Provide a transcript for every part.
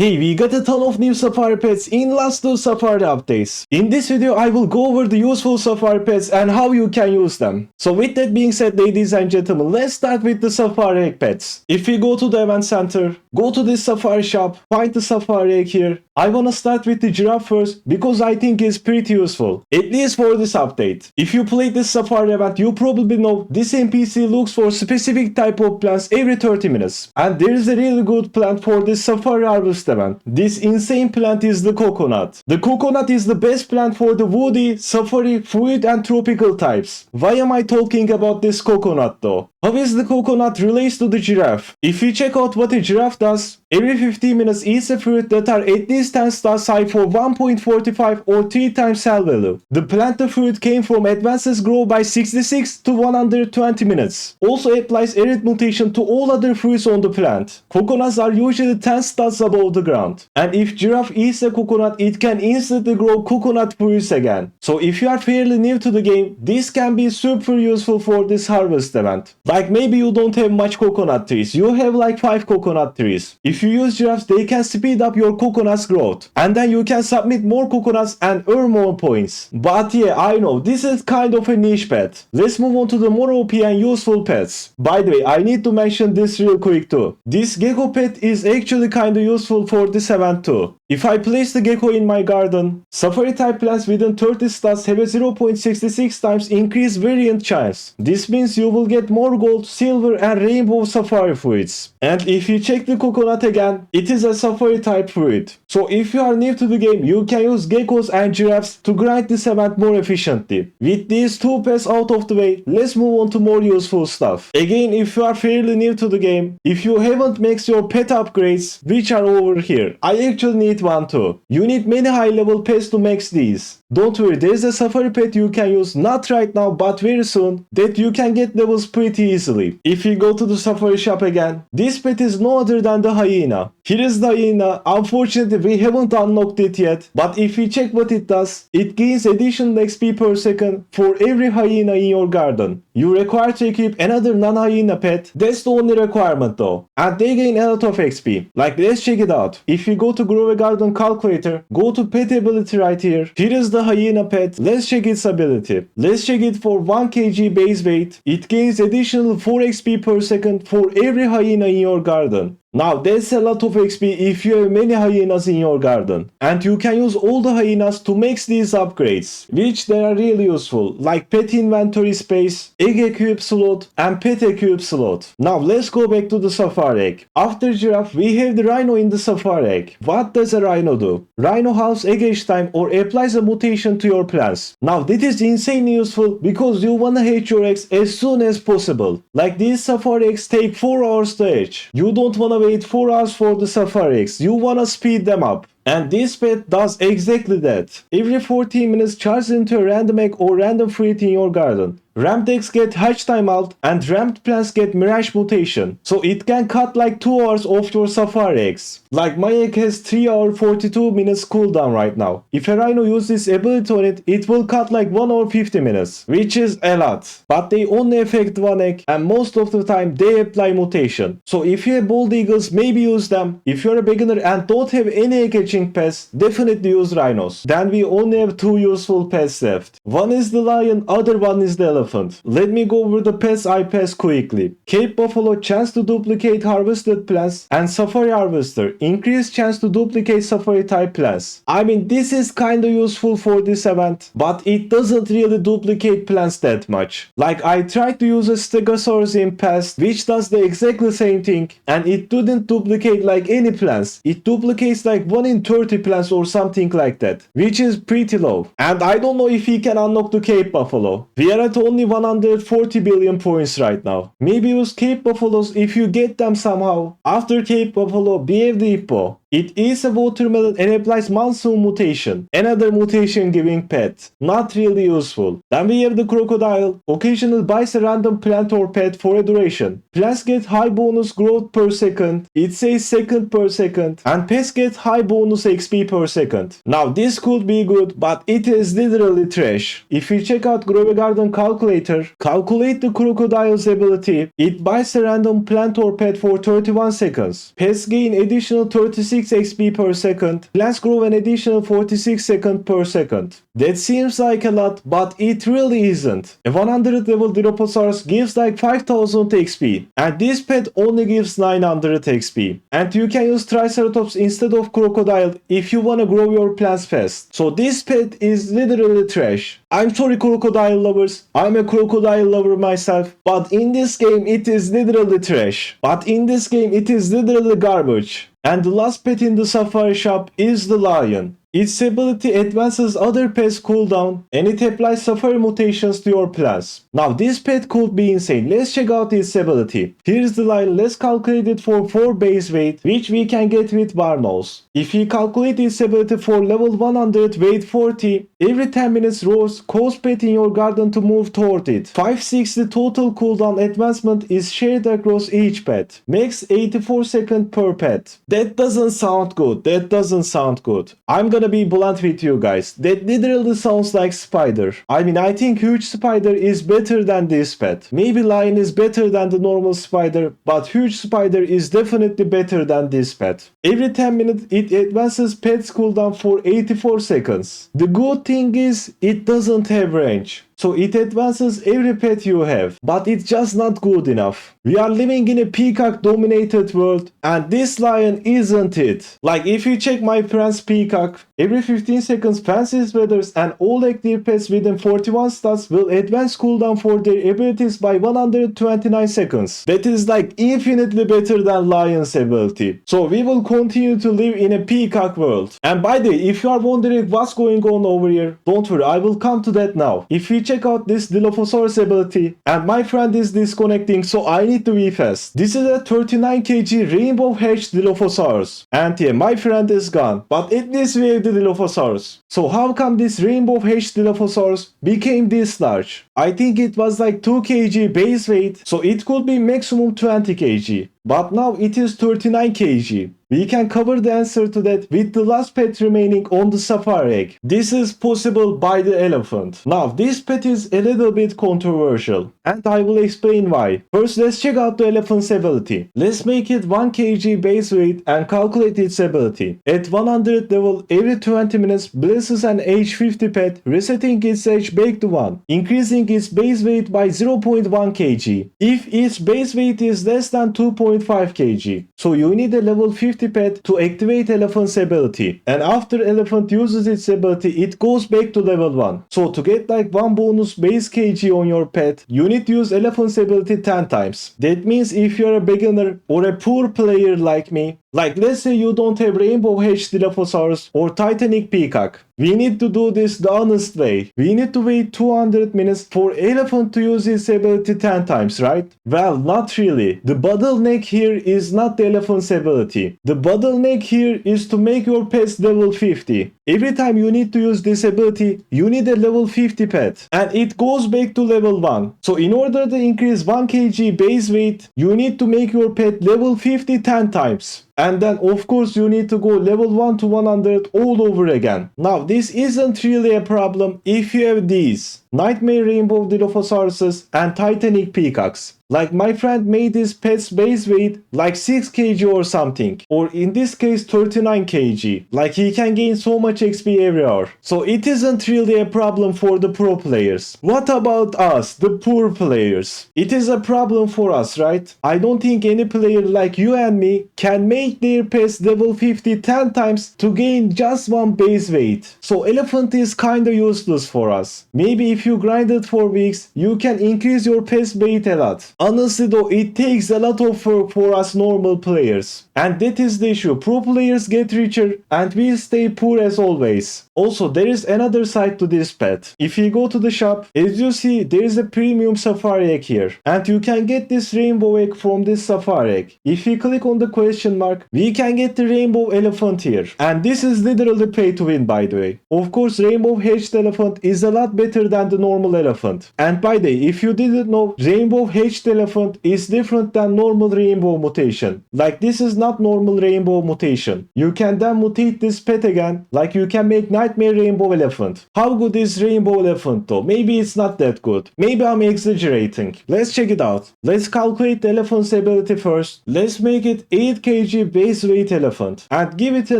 Hey, we got a ton of new Safari pets in last two Safari updates. In this video, I will go over the useful Safari pets and how you can use them. So with that being said, ladies and gentlemen, let's start with the Safari Egg pets. If we go to the event center, go to this Safari shop, find the Safari Egg here. I wanna start with the giraffe first because I think it's pretty useful, at least for this update. If you played this Safari event, you probably know this NPC looks for specific type of plants every 30 minutes. And there is a really good plant for this Safari harvest event. This insane plant is the coconut. The coconut is the best plant for the woody, safari, fruit and tropical types. Why am I talking about this coconut though? How is the coconut relates to the giraffe? If we check out what a giraffe does, every 15 minutes eats a fruit that are at least 10 stars high for 1.45 or 3 times cell value. The plant the fruit came from advances grow by 66 to 120 minutes. Also applies arid mutation to all other fruits on the plant. Coconuts are usually 10 stars above the ground. And if giraffe eats a coconut, it can instantly grow coconut fruits again. So if you are fairly new to the game, this can be super useful for this harvest event. Like maybe you don't have much coconut trees, you have like 5 coconut trees. If you use giraffes, they can speed up your coconut's growth. And then you can submit more coconuts and earn more points. But yeah, I know, this is kind of a niche pet. Let's move on to the more OP and useful pets. By the way, I need to mention this real quick too. This gecko pet is actually kinda useful for this event too. If I place the gecko in my garden, safari type plants within 30 stats have a 0.66 times increased variant chance. This means you will get more gold, silver and rainbow safari fruits. And if you check the coconut again, it is a safari type fruit. So if you are new to the game, you can use geckos and giraffes to grind this event more efficiently. With these two pets out of the way, let's move on to more useful stuff. Again, if you are fairly new to the game, if you haven't maxed your pet upgrades, which are over here, I actually need one too. You need many high level pets to max these. Don't worry, there's a safari pet you can use, not right now but very soon, that you can get levels pretty easily. If you go to the safari shop again, this pet is no other than the hyena. Here is the hyena. Unfortunately we haven't unlocked it yet, but if we check what it does, it gains additional XP per second for every hyena in your garden. You require to equip another non-hyena pet, that's the only requirement though. And they gain a lot of XP. Like let's check it out. If you go to Grow a Garden calculator, go to pet ability right here. Here is the hyena pet. Let's check its ability. Let's check it for 1 kg base weight. It gains additional 4 XP per second for every hyena in your garden. Now that's a lot of XP if you have many hyenas in your garden. And you can use all the hyenas to max these upgrades, which they are really useful, like pet inventory space, egg equip slot and pet equip slot. Now let's go back to the safari egg. After giraffe we have the rhino in the safari egg. What does a rhino do? Rhino halves egg hatch time or applies a mutation to your plants. Now that is insanely useful because you wanna hatch your eggs as soon as possible. Like these safari eggs take 4 hours to hatch. You don't wanna wait 4 hours for the safari eggs. You wanna speed them up. And this pet does exactly that. Every 14 minutes charges into a random egg or random fruit in your garden. Ramped eggs get hatch time out and ramped plants get mirage mutation. So it can cut like 2 hours off your safari eggs. Like my egg has 3 hour 42 minutes cooldown right now. If a rhino uses this ability on it, it will cut like 1 hour 50 minutes. Which is a lot. But they only affect one egg and most of the time they apply mutation. So if you have bald eagles, maybe use them. If you're a beginner and don't have any egg hatching pets, definitely use rhinos. Then we only have 2 useful pets left. One is the lion, other one is the elephant. Let me go over the pets I pass quickly. Cape Buffalo, chance to duplicate harvested plants, and Safari Harvester, increased chance to duplicate safari type plants. I mean this is kinda useful for this event, but it doesn't really duplicate plants that much. Like I tried to use a Stegosaurus in past, which does the exactly same thing, and it didn't duplicate like any plants. It duplicates like 1 in 30 plants or something like that, which is pretty low. And I don't know if he can unlock the Cape Buffalo. We are at only 140 billion points right now. Maybe use Cape Buffaloes if you get them somehow. After Cape Buffalo, we have the Hippo. It is a watermelon and applies monsoon mutation. Another mutation giving pet. Not really useful. Then we have the crocodile. Occasionally buys a random plant or pet for a duration. Plants get high bonus growth per second. It says second per second. And pets get high bonus XP per second. Now this could be good, but it is literally trash. If you check out Grow a Garden calculator, calculate the crocodile's ability. It buys a random plant or pet for 31 seconds. Pets gain additional 36 46 XP per second. Plants grow an additional 46 seconds per second. That seems like a lot, but it really isn't. A 100 level Dilophosaurus gives like 5000 XP, and this pet only gives 900 XP. And you can use Triceratops instead of Crocodile if you wanna grow your plants fast. So this pet is literally trash. I'm sorry crocodile lovers, I'm a crocodile lover myself, but in this game it is literally trash. But in this game it is literally garbage. And the last pet in the safari shop is the lion. Its ability advances other pets' cooldown and it applies safari mutations to your plants. Now this pet could be insane. Let's check out its ability. Here's the lion. Let's calculate it for 4 base weight, which we can get with Barnos. If we calculate its ability for level 100 weight 40, every 10 minutes rows cause pet in your garden to move toward it. 560 total cooldown advancement is shared across each pet. Max 84 seconds per pet. That doesn't sound good. That doesn't sound good. I'm gonna be blunt with you guys. That literally sounds like spider. I mean, I think huge spider is better than this pet. Maybe lion is better than the normal spider, but huge spider is definitely better than this pet. Every 10 minutes it advances pet's cooldown for 84 seconds. The good thing is it doesn't have range. So it advances every pet you have, but it's just not good enough. We are living in a peacock dominated world and this lion isn't it. Like if you check my friend's peacock, every 15 seconds fancy feathers and all active pets within 41 stats will advance cooldown for their abilities by 129 seconds. That is like infinitely better than lion's ability. So we will continue to live in a peacock world. And by the way, if you are wondering what's going on over here, don't worry, I will come to that now. If we check out this Dilophosaurus ability, and my friend is disconnecting, so I need to be fast. This is a 39 kg rainbow hatched Dilophosaurus, and yeah, my friend is gone, but at least we have the Dilophosaurus. So how come this rainbow hatched Dilophosaurus became this large? I think it was like 2 kg base weight, so it could be maximum 20 kg. But now it is 39 kg. We can cover the answer to that with the last pet remaining on the safari egg. This is possible by the elephant. Now this pet is a little bit controversial and I will explain why. First let's check out the elephant's ability. Let's make it 1 kg base weight and calculate its ability. At 100 level every 20 minutes blesses an age 50 pet, resetting its age back to 1, increasing its base weight by 0.1 kg. If its base weight is less than 2.5 kg. So you need a level 50 pet to activate elephant's ability. And after elephant uses its ability, it goes back to level 1. So to get like 1 bonus base kg on your pet, you need to use elephant's ability 10 times. That means if you're a beginner or a poor player like me, like let's say you don't have rainbow hatched Dilophosaurus or Titanic peacock, we need to do this the honest way. We need to wait 200 minutes for elephant to use its ability 10 times, right? Well, not really. The bottleneck here is not the elephant's ability. The bottleneck here is to make your pets level 50. Every time you need to use this ability, you need a level 50 pet. And it goes back to level 1. So in order to increase 1 kg base weight, you need to make your pet level 50 10 times. And then of course you need to go level 1 to 100 all over again. Now this isn't really a problem if you have these Nightmare Rainbow Dilophosauruses and Titanic Peacocks. Like my friend made his pet's base weight like 6 kg or something. Or in this case 39 kg. Like he can gain so much XP every hour. So it isn't really a problem for the pro players. What about us, the poor players? It is a problem for us, right? I don't think any player like you and me can make their pets level 50 10 times to gain just 1 base weight. So elephant is kinda useless for us. Maybe if you grind it for weeks, you can increase your pet's weight a lot. Honestly though, it takes a lot of work for us normal players. And that is the issue. Pro players get richer and we stay poor as always. Also, there is another side to this pet. If you go to the shop, as you see, there is a premium safari egg here. And you can get this rainbow egg from this safari egg. If you click on the question mark, we can get the rainbow elephant here. And this is literally pay to win, by the way. Of course, rainbow hatched elephant is a lot better than than the normal elephant. And by the way, if you didn't know, rainbow hatched elephant is different than normal rainbow mutation. Like this is not normal rainbow mutation. You can then mutate this pet again, like you can make nightmare rainbow elephant. How good is rainbow elephant though? Maybe it's not that good. Maybe I'm exaggerating. Let's check it out. Let's calculate the elephant's ability first. Let's make it 8 kg base weight elephant and give it a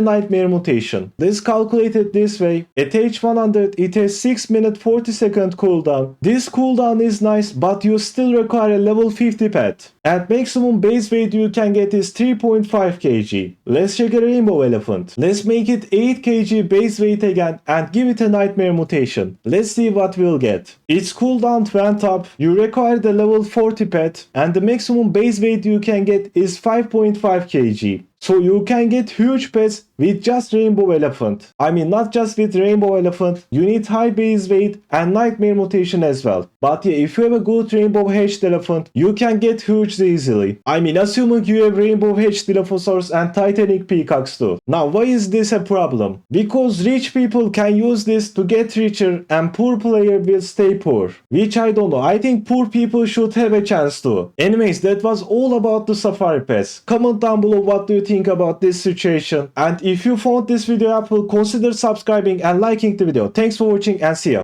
nightmare mutation. Let's calculate it this way. At H100 it has 6 minute 40 second cooldown. This cooldown is nice, but you still require a level 50 pet. And maximum base weight you can get is 3.5 kg. Let's check a rainbow elephant. Let's make it 8 kg base weight again and give it a nightmare mutation. Let's see what we'll get. Its cooldown went up, you require the level 40 pet, and the maximum base weight you can get is 5.5 kg. So you can get huge pets with just rainbow elephant. I mean not just with rainbow elephant, you need high base weight and nightmare mutation as well. But yeah, if you have a good rainbow hatched elephant, you can get huge easily. I mean assuming you have rainbow hatched dilophosaurs and titanic peacocks too. Now why is this a problem? Because rich people can use this to get richer and poor player will stay poor. Which I don't know, I think poor people should have a chance to. Anyways, that was all about the safari pets. Comment down below what do you think about this situation, and if you found this video helpful, consider subscribing and liking the video. Thanks for watching and see ya.